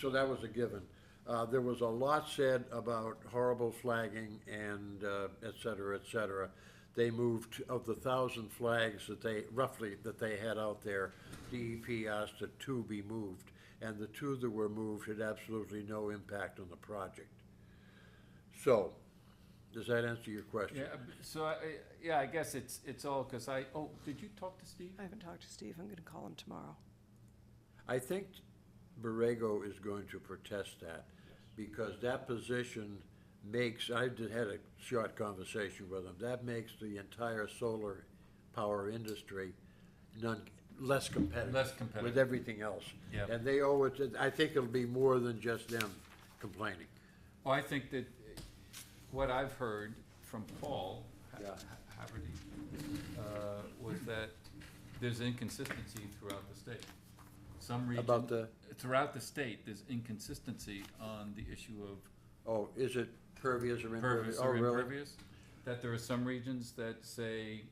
So that was a given. There was a lot said about horrible flagging and et cetera, et cetera. They moved, of the 1,000 flags that they had out there, DEP asked that 2 be moved, and the 2 that were moved had absolutely no impact on the project. So, does that answer your question? Yeah, so I guess it's all, because did you talk to Steve? I haven't talked to Steve. I'm going to call him tomorrow. I think Borrego is going to protest that, because that position makes, I had a short conversation with him, that makes the entire solar power industry less competitive. Less competitive. With everything else. Yep. And they owe it, I think it'll be more than just them complaining. Well, I think that what I've heard from Paul Yeah. Haverty was that there's inconsistency throughout the state. Some region. About the, Throughout the state, there's inconsistency on the issue of oh, is it pervious or impervious? pervious Oh, or really? impervious. That there are some regions that say,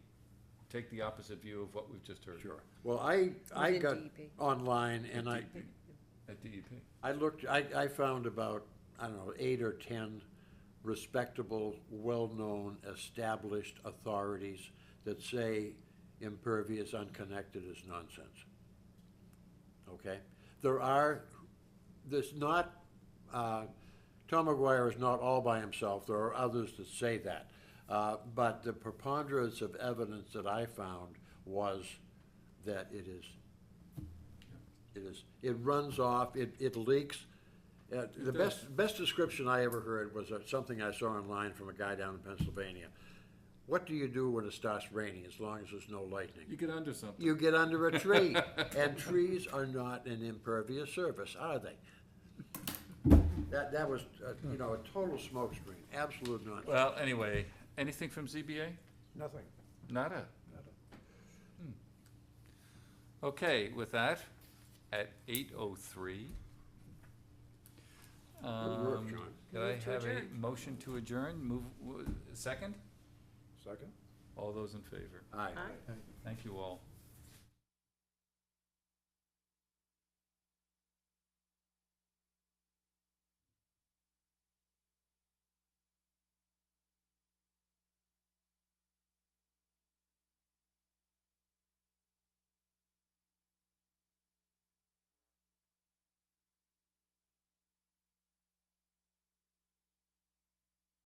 take the opposite view of what we've just heard. Sure. Well, I Within got DEP. online and I At DEP. looked, I found about, I don't know, 8 or 10 respectable, well-known, established authorities that say impervious, unconnected is nonsense. Okay? There's not, Tom McGuire is not all by himself, there are others that say that. But the preponderance of evidence that I found was that it runs off, it leaks. The best description I ever heard was something I saw online from a guy down in Pennsylvania. What do you do when it starts raining, as long as there's no lightning? You get under something. You get under a tree, and trees are not an impervious surface, are they? That was, a total smokescreen, absolute nonsense. Well, anyway, anything from ZBA? Nothing. Nada. Okay, with that, at 8:03. Good work, John. Could I Move to have a adjourn. motion to adjourn? Second? Second? All those in favor? Aye. Aye. Thank you all.